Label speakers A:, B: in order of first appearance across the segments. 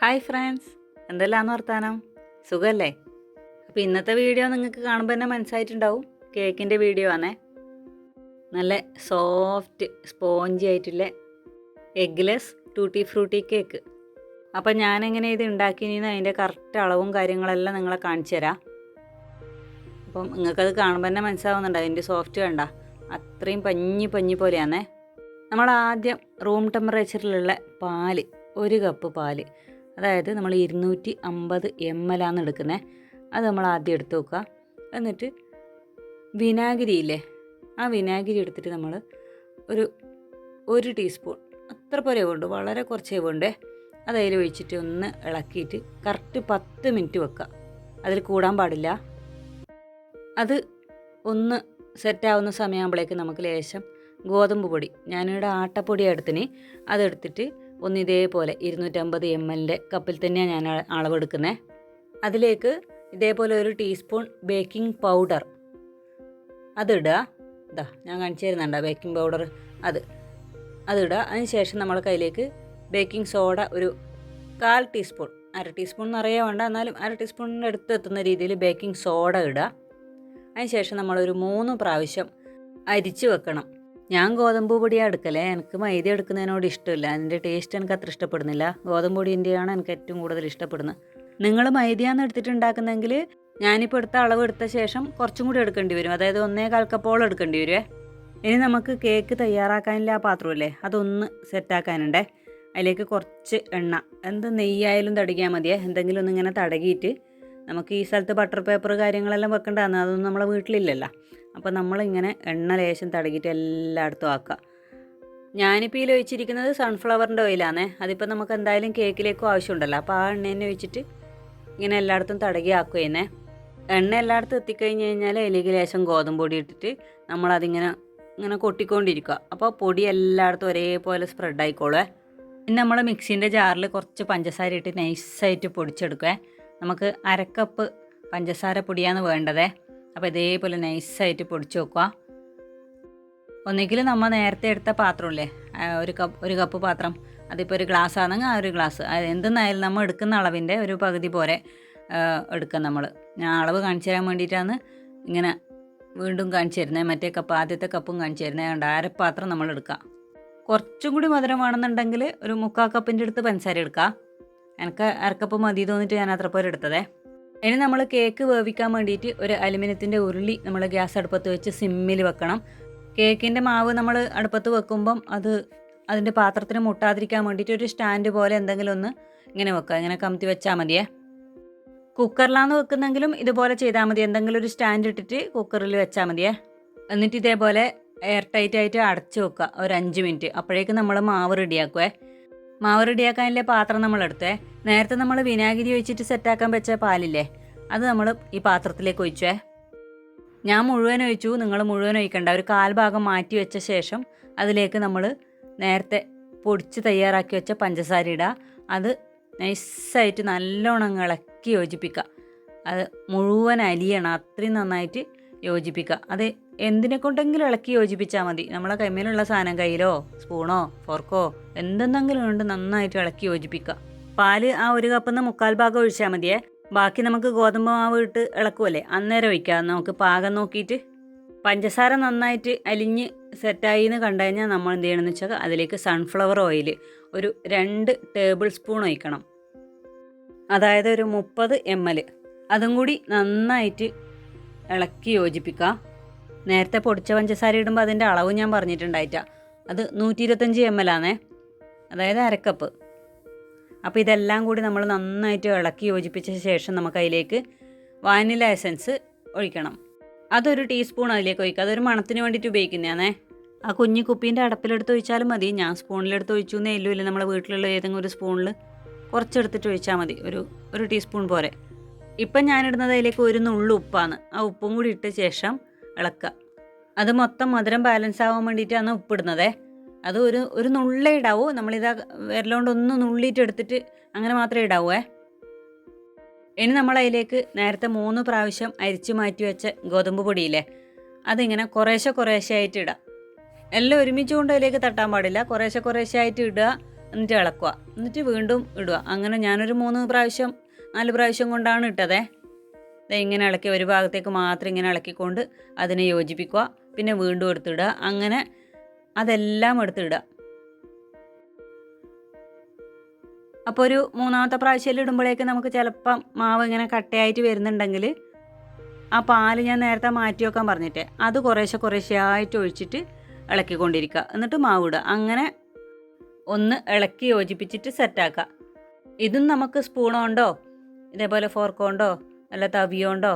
A: Hi friends, എന്തെല്ലാന്ന് വർത്താനം? സുഖമല്ലേ? അപ്പോൾ ഇന്നത്തെ വീഡിയോ നിങ്ങൾക്ക് കാണുമ്പോൾ തന്നെ മനസ്സിലായിട്ടുണ്ടാവും, കേക്കിൻ്റെ വീഡിയോ ആണേ. നല്ല സോഫ്റ്റ് സ്പോഞ്ചി ആയിട്ടുള്ള എഗ്ഗ്ലെസ് ടൂട്ടി ഫ്രൂട്ടി കേക്ക്. അപ്പോൾ ഞാനെങ്ങനെ ഇത് ഉണ്ടാക്കിയെന്ന് അതിൻ്റെ കറക്റ്റ് അളവും കാര്യങ്ങളെല്ലാം നിങ്ങളെ കാണിച്ചു തരാം. അപ്പം നിങ്ങൾക്കത് കാണുമ്പോൾ തന്നെ മനസ്സിലാവുന്നുണ്ട്, അതിൻ്റെ സോഫ്റ്റ് വേണ്ട, അത്രയും പഞ്ഞി പോലെയാണേ. നമ്മൾ ആദ്യം റൂം ടെമ്പറേച്ചറിലുള്ള പാല്, 1 കപ്പ് പാല്, അതായത് നമ്മൾ 250 ml ആണ് എടുക്കുന്നത്. അത് നമ്മൾ ആദ്യം എടുത്ത് വെക്കുക. എന്നിട്ട് വിനാഗിരി ഇല്ലേ, ആ വിനാഗിരി എടുത്തിട്ട് നമ്മൾ ഒരു ടീസ്പൂൺ അത്ര പോലെ വേണ്ടു, വളരെ കുറച്ചേ വേണ്ടേ, അതിൽ ഒഴിച്ചിട്ട് ഒന്ന് ഇളക്കിയിട്ട് കറക്റ്റ് 10 മിനിറ്റ് വെക്കുക. അതിൽ കൂടാൻ പാടില്ല. അത് ഒന്ന് സെറ്റാവുന്ന സമയമാകുമ്പോഴേക്ക് നമുക്ക് ലേശം ഗോതമ്പ് പൊടി, ഞാനിവിടെ ആട്ടപ്പൊടിയാണ് എടുത്തിന്, അതെടുത്തിട്ട് ഒന്ന് ഇതേപോലെ 250 ml കപ്പിൽ തന്നെയാണ് ഞാൻ അളവെടുക്കുന്നത്. അതിലേക്ക് ഇതേപോലെ 1 ടീസ്പൂൺ ബേക്കിംഗ് പൗഡർ അതിടുക. ഇതാ ഞാൻ കാണിച്ചു തരുന്നുണ്ടോ ബേക്കിംഗ് പൗഡർ, അതിടുക. അതിന് ശേഷം നമ്മൾ കയ്യിലേക്ക് ബേക്കിംഗ് സോഡ 1/4 ടീസ്പൂൺ, 1/2 ടീസ്പൂൺ നിറയെ വേണ്ട, എന്നാലും 1/2 ടീസ്പൂണിൻ്റെ അടുത്ത് എത്തുന്ന രീതിയിൽ ബേക്കിംഗ് സോഡ ഇടുക. അതിന് ശേഷം നമ്മളൊരു 3 പ്രാവശ്യം അരിച്ച് വെക്കണം. ഞാൻ ഗോതമ്പ് പൊടിയാണ് എടുക്കലേ, എനിക്ക് മൈദ എടുക്കുന്നതിനോട് ഇഷ്ടമില്ല, അതിൻ്റെ ടേസ്റ്റ് എനിക്ക് അത്ര ഇഷ്ടപ്പെടുന്നില്ല. ഗോതമ്പ് പൊടിൻ്റെയാണ് എനിക്ക് ഏറ്റവും കൂടുതൽ ഇഷ്ടപ്പെടുന്നത്. നിങ്ങൾ മൈദയാണ് എടുത്തിട്ടുണ്ടാക്കുന്നതെങ്കിൽ ഞാനിപ്പോൾ എടുത്ത അളവ് എടുത്ത ശേഷം കുറച്ചും കൂടി എടുക്കേണ്ടി വരും, അതായത് 1/4 കപ്പോളം എടുക്കേണ്ടി വരുമേ. ഇനി നമുക്ക് കേക്ക് തയ്യാറാക്കാനില്ല ആ പാത്രമല്ലേ, അതൊന്ന് സെറ്റാക്കാനുണ്ടേ. അതിലേക്ക് കുറച്ച് എണ്ണ, നെയ്യായാലും തടകിയാൽ മതിയേ, എന്തെങ്കിലും ഒന്നിങ്ങനെ തടകിയിട്ട്, നമുക്ക് ഈ സ്ഥലത്ത് ബട്ടർ പേപ്പർ കാര്യങ്ങളെല്ലാം വെക്കേണ്ടതാണ്, അതൊന്നും നമ്മളെ വീട്ടിലില്ലല്ലോ. അപ്പോൾ നമ്മളിങ്ങനെ എണ്ണ ലേശം തടകിയിട്ട് എല്ലായിടത്തും ആക്കുക. ഞാനിപ്പോൾ ഇതിൽ ഒഴിച്ചിരിക്കുന്നത് സൺഫ്ലവറിൻ്റെ ഓയിലാണേ, അതിപ്പോൾ നമുക്ക് എന്തായാലും കേക്കിലേക്കും ആവശ്യമുണ്ടല്ലോ. അപ്പോൾ ആ എണ്ണ തന്നെ ഒഴിച്ചിട്ട് ഇങ്ങനെ എല്ലായിടത്തും തടകി ആക്കുകയെന്നേ. എണ്ണ എല്ലായിടത്തും എത്തിക്കഴിഞ്ഞ് കഴിഞ്ഞാൽ അതിലേക്ക് ലേശം ഗോതമ്പ് പൊടി ഇട്ടിട്ട് നമ്മളതിങ്ങനെ കൊട്ടിക്കൊണ്ടിരിക്കുക. അപ്പോൾ പൊടി എല്ലായിടത്തും ഒരേപോലെ സ്പ്രെഡ് ആയിക്കോളേ. ഇനി നമ്മൾ മിക്സീൻ്റെ ജാറിൽ കുറച്ച് പഞ്ചസാര ഇട്ട് നൈസായിട്ട് പൊടിച്ചെടുക്കുക. നമുക്ക് 1/2 കപ്പ് പഞ്ചസാര പൊടിയാണ് വേണ്ടതേ. അപ്പോൾ ഇതേപോലെ നൈസായിട്ട് പൊടിച്ച് വെക്കുക. ഒന്നുകിൽ നമ്മൾ നേരത്തെ എടുത്ത പാത്രമില്ലേ, ഒരു കപ്പ് പാത്രം, അതിപ്പോൾ 1 ഗ്ലാസ് ആണെങ്കിൽ ആ 1 ഗ്ലാസ്, എന്തെന്നായാലും നമ്മൾ എടുക്കുന്ന അളവിൻ്റെ ഒരു പകുതി പോലെ എടുക്കാം നമ്മൾ. ഞാൻ അളവ് കാണിച്ചു തരാൻ വേണ്ടിയിട്ടാണ് ഇങ്ങനെ വീണ്ടും കാണിച്ചു തരുന്നത്. മറ്റേ കപ്പ്, ആദ്യത്തെ കപ്പും കാണിച്ചു തരുന്നത് കൊണ്ട് 1/2 പാത്രം നമ്മൾ എടുക്കാം. കുറച്ചും കൂടി മധുരം വേണമെന്നുണ്ടെങ്കിൽ ഒരു 3/4 കപ്പിൻ്റെ അടുത്ത് പഞ്ചസാര എടുക്കാം. എനിക്ക് 1/2 കപ്പ് മതി തോന്നിയിട്ട് ഞാൻ അത്ര പോലെ എടുത്തതേ. ഇനി നമ്മൾ കേക്ക് വേവിക്കാൻ വേണ്ടിയിട്ട് ഒരു അലുമിനിയത്തിൻ്റെ ഉരുളി നമ്മൾ ഗ്യാസ് അടുപ്പത്ത് വെച്ച് സിമ്മിൽ വെക്കണം. കേക്കിൻ്റെ മാവ് നമ്മൾ അടുപ്പത്ത് വെക്കുമ്പം അതിൻ്റെ പാത്രത്തിന് മുട്ടാതിരിക്കാൻ വേണ്ടിയിട്ട് ഒരു സ്റ്റാൻഡ് പോലെ എന്തെങ്കിലും ഒന്ന് ഇങ്ങനെ വെക്കുക, ഇങ്ങനെ കമത്തി വെച്ചാൽ മതിയേ. കുക്കറിലാണ് വെക്കുന്നെങ്കിലും ഇതുപോലെ ചെയ്താൽ മതി, എന്തെങ്കിലും ഒരു സ്റ്റാൻഡ് ഇട്ടിട്ട് കുക്കറിൽ വെച്ചാൽ മതിയേ. എന്നിട്ട് ഇതേപോലെ എയർ ടൈറ്റായിട്ട് അടച്ച് വെക്കുക ഒരു 5 മിനിറ്റ്. അപ്പോഴേക്കും നമ്മൾ മാവ് റെഡിയാക്കുവേ. മാവ് റെഡിയാക്കാനില്ലേ പാത്രം നമ്മളെടുത്തേ. നേരത്തെ നമ്മൾ വിനാഗിരി ഒഴിച്ചിട്ട് സെറ്റാക്കാൻ വെച്ച പാലില്ലേ, അത് നമ്മൾ ഈ പാത്രത്തിലേക്ക് ഒഴിച്ചേ. ഞാൻ മുഴുവൻ ഒഴിച്ചു, നിങ്ങൾ മുഴുവൻ ഒഴിക്കണ്ട. ഒരു 1/4 ഭാഗം മാറ്റി വെച്ച ശേഷം അതിലേക്ക് നമ്മൾ നേരത്തെ പൊടിച്ച് തയ്യാറാക്കി വെച്ച പഞ്ചസാര ഇടുക. അത് നൈസായിട്ട് നല്ലോണം ഇളക്കി യോജിപ്പിക്കുക. അത് മുഴുവൻ അലിയണം, അത്രയും നന്നായിട്ട് യോജിപ്പിക്കുക. അത് എന്തിനെ കൊണ്ടെങ്കിലും ഇളക്കി യോജിപ്പിച്ചാൽ മതി. നമ്മളെ കൈമേലുള്ള സാധനം, കയ്യിലോ സ്പൂണോ ഫോർക്കോ എന്തെങ്കിലും കൊണ്ട് നന്നായിട്ട് ഇളക്കി യോജിപ്പിക്കുക. പാല് ആ 1 കപ്പിൽ നിന്ന് 3/4 ഭാഗം ഒഴിച്ചാൽ മതിയേ. ബാക്കി നമുക്ക് ഗോതമ്പ് മാവ് ഇട്ട് ഇളക്കുമല്ലേ, അന്നേരം ഒഴിക്കാം. നമുക്ക് പാകം നോക്കിയിട്ട് പഞ്ചസാര നന്നായിട്ട് അലിഞ്ഞ് സെറ്റായി എന്ന് കണ്ടു കഴിഞ്ഞാൽ നമ്മൾ എന്ത് ചെയ്യണമെന്ന് വെച്ചാൽ അതിലേക്ക് സൺഫ്ലവർ ഓയിൽ ഒരു 2 ടേബിൾ സ്പൂൺ ഒഴിക്കണം, അതായത് ഒരു 30 ml. അതും കൂടി നന്നായിട്ട് ഇളക്കി യോജിപ്പിക്കുക. നേരത്തെ പൊടിച്ച പഞ്ചസാര ഇടുമ്പോൾ അതിൻ്റെ അളവ് ഞാൻ പറഞ്ഞിട്ടുണ്ടായിട്ടാ, അത് 125 ml ആണേ, അതായത് 1/2 കപ്പ്. അപ്പോൾ ഇതെല്ലാം കൂടി നമ്മൾ നന്നായിട്ട് ഇളക്കി യോജിപ്പിച്ച ശേഷം നമുക്ക് അതിലേക്ക് വാനില എസൻസ് ഒഴിക്കണം. അതൊരു ടീസ്പൂൺ അതിലേക്ക് ഒഴിക്കുക. അതൊരു മണത്തിന് വേണ്ടിയിട്ട് ഉപയോഗിക്കുന്നതാണേ. ആ കുഞ്ഞു കുപ്പീൻ്റെ അടപ്പിലെടുത്ത് ഒഴിച്ചാലും മതി, ഞാൻ സ്പൂണിലെടുത്ത് ഒഴിച്ചു എന്നേ ഇല്ല. നമ്മളെ വീട്ടിലുള്ള ഏതെങ്കിലും ഒരു സ്പൂണിൽ കുറച്ചെടുത്തിട്ട് ഒഴിച്ചാൽ മതി, ഒരു ടീസ്പൂൺ പോരെ. ഇപ്പം ഞാനിടുന്നത് അതിലേക്ക് 1 നുള്ളു ഉപ്പാണ്. ആ ഉപ്പും കൂടി ഇട്ട ശേഷം ഇളക്കുക. അത് മൊത്തം മധുരം ബാലൻസ് ആവാൻ വേണ്ടിയിട്ടാണ് ഉപ്പിടുന്നതേ. അത് ഒരു നുള്ളേ ഇടാവൂ. നമ്മളിതാ വിരലുകൊണ്ട് ഒന്ന് നുള്ളിയിട്ട് എടുത്തിട്ട് അങ്ങനെ മാത്രമേ ഇടാവൂ. ഇനി നമ്മൾ അതിലേക്ക് നേരത്തെ 3 പ്രാവശ്യം അരിച്ചു മാറ്റി വെച്ച ഗോതമ്പ് പൊടിയില്ലേ, അതിങ്ങനെ കുറേശ്ശെ ആയിട്ട് ഇടാം. എല്ലാം ഒരുമിച്ച് കൊണ്ട് അതിലേക്ക് തട്ടാൻ പാടില്ല, കുറേശ്ശെ ആയിട്ട് ഇടുക. എന്നിട്ട് ഇളക്കുക. എന്നിട്ട് വീണ്ടും ഇടുക. അങ്ങനെ ഞാനൊരു 3 പ്രാവശ്യം 4 പ്രാവശ്യം കൊണ്ടാണ് ഇട്ടതേ. ഇങ്ങനെ ഇളക്കി ഒരു ഭാഗത്തേക്ക് മാത്രം ഇങ്ങനെ ഇളക്കിക്കൊണ്ട് അതിനെ യോജിപ്പിക്കുക. പിന്നെ വീണ്ടും എടുത്തിടുക. അങ്ങനെ അതെല്ലാം എടുത്തിടുക. അപ്പോൾ ഒരു 3ാമത്തെ പ്രാവശ്യം ഇടുമ്പോഴേക്ക് നമുക്ക് ചിലപ്പം മാവ് ഇങ്ങനെ കട്ടയായിട്ട് വരുന്നുണ്ടെങ്കിൽ ആ പാല് ഞാൻ നേരത്തെ മാറ്റി വെക്കാൻ പറഞ്ഞിട്ടേ അത് കുറേശ്ശെ ആയിട്ട് ഒഴിച്ചിട്ട് ഇളക്കിക്കൊണ്ടിരിക്കുക. എന്നിട്ട് മാവ് ഇടുക. അങ്ങനെ ഒന്ന് ഇളക്കി യോജിപ്പിച്ചിട്ട് സെറ്റാക്കുക. ഇതും നമുക്ക് സ്പൂൺ കൊണ്ടോ ഇതേപോലെ ഫോർക്ക് കൊണ്ടോ അല്ല തവി കൊണ്ടോ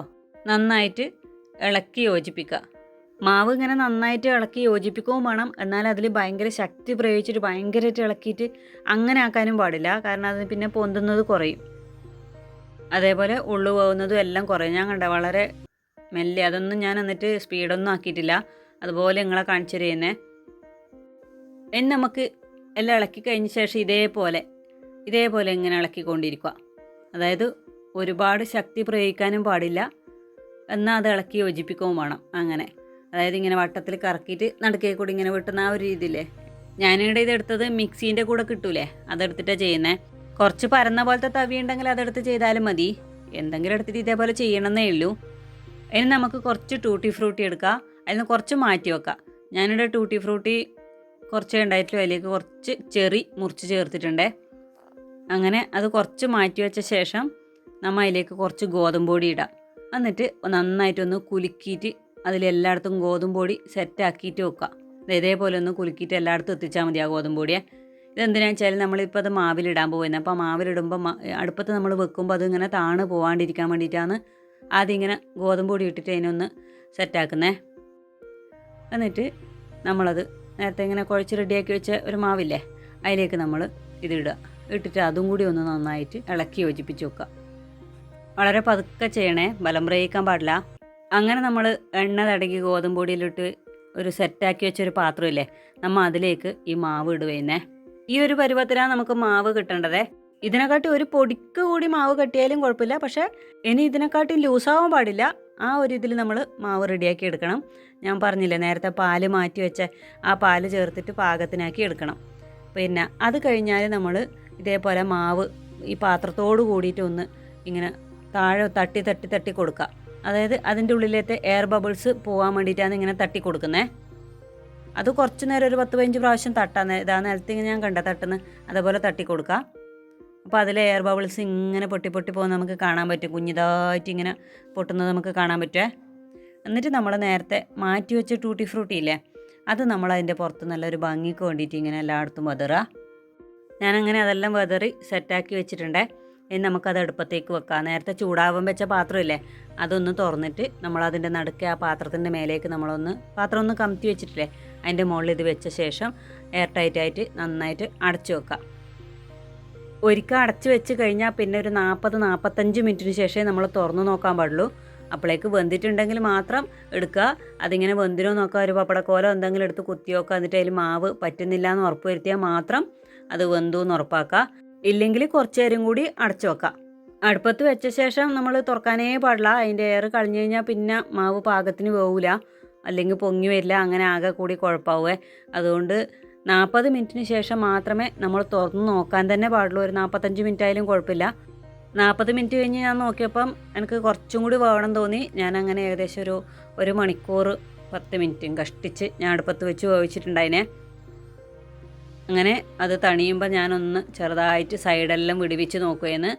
A: നന്നായിട്ട് ഇളക്കി യോജിപ്പിക്കുക. മാവ് ഇങ്ങനെ നന്നായിട്ട് ഇളക്കി യോജിപ്പിക്കുകയും വേണം. എന്നാൽ അതിൽ ഭയങ്കര ശക്തി പ്രയോഗിച്ചിട്ട് ഭയങ്കരമായിട്ട് ഇളക്കിയിട്ട് അങ്ങനെ ആക്കാനും പാടില്ല. കാരണം അത് പിന്നെ പൊന്തുന്നത് കുറയും. അതേപോലെ ഉള്ളു പോകുന്നതും എല്ലാം കുറയും. ഞാൻ കണ്ട വളരെ മെല്ലെ, അതൊന്നും ഞാൻ എന്നിട്ട് സ്പീഡൊന്നും ആക്കിയിട്ടില്ല. അതുപോലെ നിങ്ങളെ കാണിച്ചു തരുന്നേ. ഇനി നമുക്ക് എല്ലാം ഇളക്കി കഴിഞ്ഞ ശേഷം ഇതേപോലെ ഇങ്ങനെ ഇളക്കിക്കൊണ്ടിരിക്കുക. അതായത് ഒരുപാട് ശക്തി പ്രയോഗിക്കാനും പാടില്ല, എന്നാൽ അത് ഇളക്കി യോജിപ്പിക്കുകയും വേണം. അങ്ങനെ അതായത് ഇങ്ങനെ വട്ടത്തിൽ കറക്കിയിട്ട് നടുക്കേ കൂടി ഇങ്ങനെ വെട്ടുന്ന ആ ഒരു രീതിയില്ലേ. ഞാനിവിടെ ഇതെടുത്തത് മിക്സീൻ്റെ കൂടെ കിട്ടൂലേ, അതെടുത്തിട്ടാണ് ചെയ്യുന്നത്. കുറച്ച് പരന്ന പോലത്തെ തവി ഉണ്ടെങ്കിൽ അതെടുത്ത് ചെയ്താലും മതി. എന്തെങ്കിലും എടുത്തിട്ട് ഇതേപോലെ ചെയ്യണമെന്നേ ഉള്ളൂ. ഇനി നമുക്ക് കുറച്ച് ടൂട്ടി ഫ്രൂട്ടി എടുക്കാം. അതിൽ നിന്ന് കുറച്ച് മാറ്റി വെക്കാം. ഞാനിവിടെ ടൂട്ടി ഫ്രൂട്ടി കുറച്ചേ ഉണ്ടായിട്ടുള്ളൂ. അതിലേക്ക് കുറച്ച് ചെറി മുറിച്ച് ചേർത്തിട്ടുണ്ടേ. അങ്ങനെ അത് കുറച്ച് മാറ്റി വെച്ച ശേഷം നമ്മൾ അതിലേക്ക് കുറച്ച് ഗോതമ്പ് പൊടി ഇടാം. എന്നിട്ട് നന്നായിട്ടൊന്ന് കുലുക്കിയിട്ട് അതിലെല്ലായിടത്തും ഗോതമ്പ് പൊടി സെറ്റാക്കിയിട്ട് വെക്കുക. ഇതേപോലെ ഒന്ന് കുലുക്കിയിട്ട് എല്ലായിടത്തും എത്തിച്ചാൽ മതി ആ ഗോതമ്പ് പൊടിയെ. ഇതെന്തിനാണെന്ന് വെച്ചാൽ നമ്മളിപ്പോൾ അത് മാവിലിടാൻ പോകുന്നത്. അപ്പോൾ മാവിലിടുമ്പോൾ അടുപ്പത്ത് നമ്മൾ വെക്കുമ്പോൾ അതിങ്ങനെ താണ് പോകാണ്ടിരിക്കാൻ വേണ്ടിയിട്ടാണ് ആദ്യം ഇങ്ങനെ ഗോതമ്പ് പൊടി ഇട്ടിട്ട് അതിനൊന്ന് സെറ്റാക്കുന്നേ. എന്നിട്ട് നമ്മളത് നേരത്തെ ഇങ്ങനെ കുഴച്ച് റെഡിയാക്കി വെച്ച ഒരു മാവില്ലേ, അതിലേക്ക് നമ്മൾ ഇതിടുക. ഇട്ടിട്ട് അതും കൂടി ഒന്ന് നന്നായിട്ട് ഇളക്കി യോജിപ്പിച്ച് വെക്കുക. വളരെ പതുക്കെ ചെയ്യണേ, ബലം പ്രയോഗിക്കാൻ പാടില്ല. അങ്ങനെ നമ്മൾ എണ്ണ തടകി ഗോതമ്പ് പൊടിയിലിട്ട് ഒരു സെറ്റാക്കി വെച്ചൊരു പാത്രമില്ലേ, നമ്മൾ അതിലേക്ക് ഈ മാവ് ഇടുവേ. ഈ ഒരു പരുവത്തിലാണ് നമുക്ക് മാവ് കിട്ടേണ്ടതേ. ഇതിനെക്കാട്ടി ഒരു പൊടിക്ക് കൂടി മാവ് കെട്ടിയാലും കുഴപ്പമില്ല. പക്ഷേ ഇനി ഇതിനെക്കാട്ടി ലൂസാവാൻ പാടില്ല. ആ ഒരു ഇതിൽ നമ്മൾ മാവ് റെഡിയാക്കി എടുക്കണം. ഞാൻ പറഞ്ഞില്ലേ നേരത്തെ പാല് മാറ്റി വെച്ച ആ പാല് ചേർത്തിട്ട് പാകത്തിനാക്കി എടുക്കണം. പിന്നെ അത് കഴിഞ്ഞാൽ നമ്മൾ ഇതേപോലെ മാവ് ഈ പാത്രത്തോട് കൂടിയിട്ട് ഒന്ന് ഇങ്ങനെ താഴെ തട്ടി കൊടുക്കുക. അതായത് അതിൻ്റെ ഉള്ളിലത്തെ എയർ ബബിൾസ് പോകാൻ വേണ്ടിയിട്ടാണ് ഇങ്ങനെ തട്ടി കൊടുക്കുന്നത്. അത് കുറച്ച് നേരം ഒരു 10-15 പ്രാവശ്യം തട്ടാൻ ഇതാ നിലത്ത് ഞാൻ കണ്ട തട്ടുന്ന അതേപോലെ തട്ടി കൊടുക്കുക. അപ്പോൾ അതിലെ എയർ ബബിൾസ് ഇങ്ങനെ പൊട്ടി പോകുന്നത് നമുക്ക് കാണാൻ പറ്റും. കുഞ്ഞിതായിട്ട് ഇങ്ങനെ പൊട്ടുന്നത് നമുക്ക് കാണാൻ പറ്റുമേ. എന്നിട്ട് നമ്മൾ നേരത്തെ മാറ്റി വെച്ച ടൂട്ടി ഫ്രൂട്ടി ഇല്ലേ, അത് നമ്മൾ അതിൻ്റെ പുറത്ത് നല്ലൊരു ഭംഗിക്ക് വേണ്ടിയിട്ട് ഇങ്ങനെ എല്ലായിടത്തും വെതറുക. ഞാനങ്ങനെ അതെല്ലാം വെതറി സെറ്റാക്കി വെച്ചിട്ടുണ്ടേ. ഇനി നമുക്കത് അടുപ്പത്തേക്ക് വെക്കാം. നേരത്തെ ചൂടാവാൻ വെച്ച പാത്രമില്ലേ, അതൊന്ന് തുറന്നിട്ട് നമ്മളതിൻ്റെ നടുക്ക് ആ പാത്രത്തിൻ്റെ മേലേക്ക് പാത്രം ഒന്ന് കമത്തി വെച്ചിട്ടില്ലേ, അതിൻ്റെ മുകളിൽ ഇത് വെച്ച ശേഷം എയർ ടൈറ്റായിട്ട് നന്നായിട്ട് അടച്ചു വെക്കാം. ഒരിക്കൽ അടച്ചു വെച്ച് കഴിഞ്ഞാൽ പിന്നെ ഒരു 40-45 മിനിറ്റിന് ശേഷമേ നമ്മൾ തുറന്ന് നോക്കാൻ പാടുള്ളൂ. അപ്പോഴേക്ക് വെന്തിട്ടുണ്ടെങ്കിൽ മാത്രം എടുക്കുക. അതിങ്ങനെ വെന്തിനോ നോക്കുക, ഒരു പപ്പടക്കോലോ എന്തെങ്കിലും എടുത്ത് കുത്തി നോക്കുക. എന്നിട്ട് അതിൽ മാവ് പറ്റുന്നില്ല എന്ന് ഉറപ്പ് വരുത്തിയാൽ മാത്രം അത് വെന്തു എന്ന് ഉറപ്പാക്കുക. ഇല്ലെങ്കിൽ കുറച്ച് നേരം കൂടി അടച്ചു വെക്കാം. അടുപ്പത്ത് വെച്ച ശേഷം നമ്മൾ തുറക്കാനേ പാടില്ല. അതിൻ്റെ എയർ കളഞ്ഞു കഴിഞ്ഞാൽ പിന്നെ മാവ് പാകത്തിന് പോകില്ല, അല്ലെങ്കിൽ പൊങ്ങി വരില്ല. അങ്ങനെ ആകെ കൂടി കുഴപ്പമാവേ. അതുകൊണ്ട് 40 മിനിറ്റിന് ശേഷം മാത്രമേ നമ്മൾ തുറന്ന് നോക്കാൻ തന്നെ പാടുള്ളൂ. ഒരു 45 മിനിറ്റ് ആയാലും കുഴപ്പമില്ല. 40 മിനിറ്റ് കഴിഞ്ഞ് ഞാൻ നോക്കിയപ്പം എനിക്ക് കുറച്ചും കൂടി വേണം തോന്നി. ഞാൻ അങ്ങനെ ഏകദേശം ഒരു മണിക്കൂർ 10 മിനിറ്റും കഷ്ടിച്ച് ഞാൻ അടുപ്പത്ത് വെച്ച് വേവിച്ചിട്ടുണ്ടായിനെ. അങ്ങനെ അത് തണിയുമ്പോൾ ഞാനൊന്ന് ചെറുതായിട്ട് സൈഡെല്ലാം വിടിവിച്ച് നോക്കുകയെന്ന്.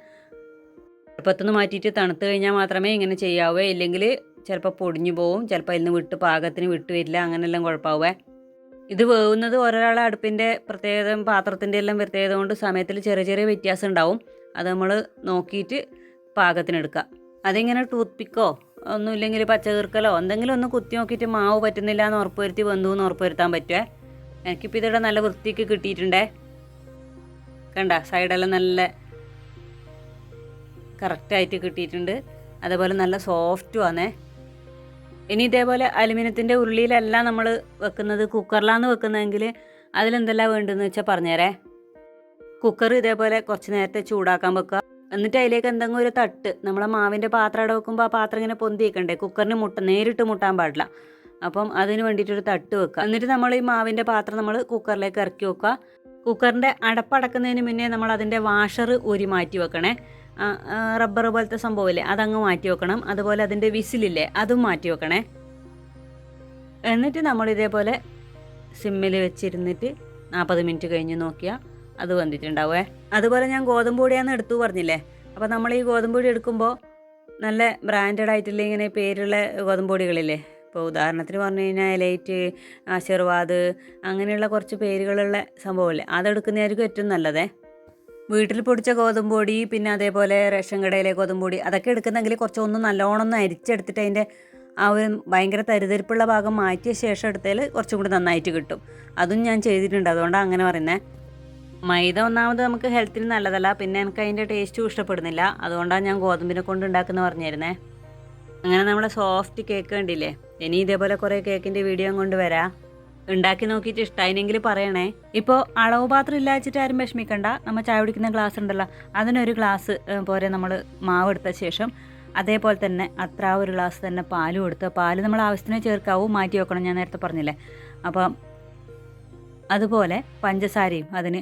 A: അടുപ്പത്തുനിന്ന് മാറ്റിയിട്ട് തണുത്ത് കഴിഞ്ഞാൽ മാത്രമേ ഇങ്ങനെ ചെയ്യാവേ. ഇല്ലെങ്കിൽ ചിലപ്പോൾ പൊടിഞ്ഞു പോവും, ചിലപ്പോൾ അതിൽ നിന്ന് പാകത്തിന് വിട്ട് വരില്ല, അങ്ങനെയെല്ലാം കുഴപ്പമാവേ. ഇത് വേവുന്നത് ഓരോരാളെ അടുപ്പിൻ്റെ പ്രത്യേകത പാത്രത്തിൻ്റെ എല്ലാം പ്രത്യേകത കൊണ്ട് സമയത്തിൽ ചെറിയ വ്യത്യാസം ഉണ്ടാവും. അത് നമ്മൾ നോക്കിയിട്ട് പാകത്തിനെടുക്കുക. അതിങ്ങനെ ടൂത്ത് പിക്കോ ഒന്നുമില്ലെങ്കിൽ പച്ചകീർക്കലോ എന്തെങ്കിലും ഒന്ന് കുത്തി നോക്കിയിട്ട് മാവ് പറ്റുന്നില്ല എന്ന് ഉറപ്പ് വരുത്തി വെന്തു എന്ന് ഉറപ്പ് വരുത്താൻ പറ്റുമേ. എനിക്കിപ്പോൾ ഇതിവിടെ നല്ല വൃത്തിക്ക് കിട്ടിയിട്ടുണ്ടേ. കണ്ട സൈഡെല്ലാം നല്ല കറക്റ്റായിട്ട് കിട്ടിയിട്ടുണ്ട്. അതേപോലെ നല്ല സോഫ്റ്റും ആണേ. ഇനി ഇതേപോലെ അലുമിനിയത്തിൻ്റെ ഉരുളിയിലെല്ലാം നമ്മൾ വെക്കുന്നത് കുക്കറിലാണ് വെക്കുന്നതെങ്കിൽ അതിലെന്തെല്ലാം വേണ്ടതെന്ന് വെച്ചാൽ പറഞ്ഞുതരേ. കുക്കർ ഇതേപോലെ കുറച്ച് നേരത്തെ ചൂടാക്കാൻ വെക്കുക. എന്നിട്ട് അതിലേക്ക് എന്തെങ്കിലും ഒരു തട്ട്, നമ്മളെ മാവിൻ്റെ പാത്രം അവിടെ വെക്കുമ്പോൾ ആ പാത്രം ഇങ്ങനെ പൊന്തി വെക്കണ്ടേ, കുക്കറിന് നേരിട്ട് മുട്ടാൻ പാടില്ല. അപ്പം അതിന് വേണ്ടിയിട്ടൊരു തട്ട് വെക്കുക. എന്നിട്ട് നമ്മൾ ഈ മാവിൻ്റെ പാത്രം നമ്മൾ കുക്കറിലേക്ക് ഇറക്കി വെക്കുക. കുക്കറിൻ്റെ അടപ്പടക്കുന്നതിന് മുന്നേ നമ്മൾ അതിൻ്റെ വാഷർ ഊരി മാറ്റി വെക്കണേ. റബ്ബർ പോലത്തെ സംഭവമില്ലേ അതങ്ങ് മാറ്റി വെക്കണം. അതുപോലെ അതിൻ്റെ വിസിലില്ലേ അതും മാറ്റി വെക്കണേ. എന്നിട്ട് നമ്മൾ ഇതേപോലെ സിമ്മിൽ വെച്ചിരുന്നിട്ട് 40 മിനിറ്റ് കഴിഞ്ഞ് നോക്കിയാൽ അത് വന്നിട്ടുണ്ടാവേ. അതുപോലെ ഞാൻ ഗോതമ്പ് പൊടിയാന്ന് എടുത്തു പറഞ്ഞില്ലേ. അപ്പോൾ നമ്മൾ ഈ ഗോതമ്പ് പൊടി എടുക്കുമ്പോൾ നല്ല ബ്രാൻഡഡ് ആയിട്ടുള്ള ഇങ്ങനെ പേരുള്ള ഗോതമ്പ് പൊടികളില്ലേ. ഇപ്പോൾ ഉദാഹരണത്തിന് പറഞ്ഞു കഴിഞ്ഞാൽ എലൈറ്റ്, ആശീർവാദ് അങ്ങനെയുള്ള കുറച്ച് പേരുകളുള്ള സംഭവമില്ലേ അതെടുക്കുന്നതായിരിക്കും ഏറ്റവും നല്ലതേ. വീട്ടിൽ പൊടിച്ച ഗോതമ്പ് പൊടി പിന്നെ അതേപോലെ റേഷൻ കടയിലെ ഗോതമ്പ് പൊടി അതൊക്കെ എടുക്കുന്നെങ്കിൽ കുറച്ചൊന്ന് നല്ലോണം ഒന്ന് അരിച്ചെടുത്തിട്ട് അതിൻ്റെ ആ ഒരു ഭയങ്കര തരിതരിപ്പുള്ള ഭാഗം മാറ്റിയ ശേഷം എടുത്താൽ കുറച്ചും കൂടി നന്നായിട്ട് കിട്ടും. അതും ഞാൻ ചെയ്തിട്ടുണ്ട്, അതുകൊണ്ടാണ് അങ്ങനെ പറയുന്നത്. മൈദ ഒന്നാമത് നമുക്ക് ഹെൽത്തിന് നല്ലതല്ല, പിന്നെ എനിക്ക് അതിൻ്റെ ടേസ്റ്റും ഇഷ്ടപ്പെടുന്നില്ല. അതുകൊണ്ടാണ് ഞാൻ ഗോതമ്പിനെ കൊണ്ട് ഉണ്ടാക്കുന്ന പറഞ്ഞിരുന്നേ. അങ്ങനെ നമ്മളെ സോഫ്റ്റ് കേക്ക് കണ്ടില്ലേ. ഇനി ഇതേപോലെ കുറേ കേക്കിൻ്റെ വീഡിയോ കൊണ്ട് വരാം. ഉണ്ടാക്കി നോക്കിയിട്ട് ഇഷ്ടമായിനെങ്കിൽ പറയണേ. ഇപ്പോൾ അളവ് പാത്രം ഇല്ലാച്ചിട്ട് ആരും വിഷമിക്കണ്ട. നമ്മൾ ചായ കുടിക്കുന്ന ഗ്ലാസ് ഉണ്ടല്ലോ അതിനൊരു ഗ്ലാസ് പോരെ നമ്മൾ മാവ് എടുത്ത ശേഷം അതേപോലെ തന്നെ അത്ര ഒരു ഗ്ലാസ് തന്നെ പാലും എടുത്ത് പാല് നമ്മൾ ആവശ്യത്തിന് ചേർക്കാവും, മാറ്റി വെക്കണം ഞാൻ നേരത്തെ പറഞ്ഞില്ലേ. അപ്പം അതുപോലെ പഞ്ചസാരയും അതിന്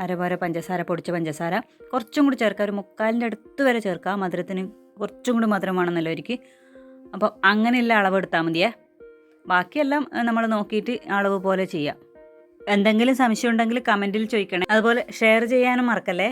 A: അരപോലെ പഞ്ചസാര, പൊടിച്ച പഞ്ചസാര കുറച്ചും കൂടി ചേർക്കാം. ഒരു 3/4 അടുത്ത് വരെ ചേർക്കാം. മധുരത്തിന് കുറച്ചും കൂടി മധുരം വേണമെന്നല്ലോ എനിക്ക്. അപ്പോൾ അങ്ങനെയുള്ള അളവ് എടുത്താൽ മതിയേ. ബാക്കിയെല്ലാം നമ്മൾ നോക്കിയിട്ട് അളവ് പോലെ ചെയ്യാം. എന്തെങ്കിലും സംശയം ഉണ്ടെങ്കിൽ കമൻറ്റിൽ ചോദിക്കണേ. അതുപോലെ ഷെയർ ചെയ്യാനും മറക്കല്ലേ.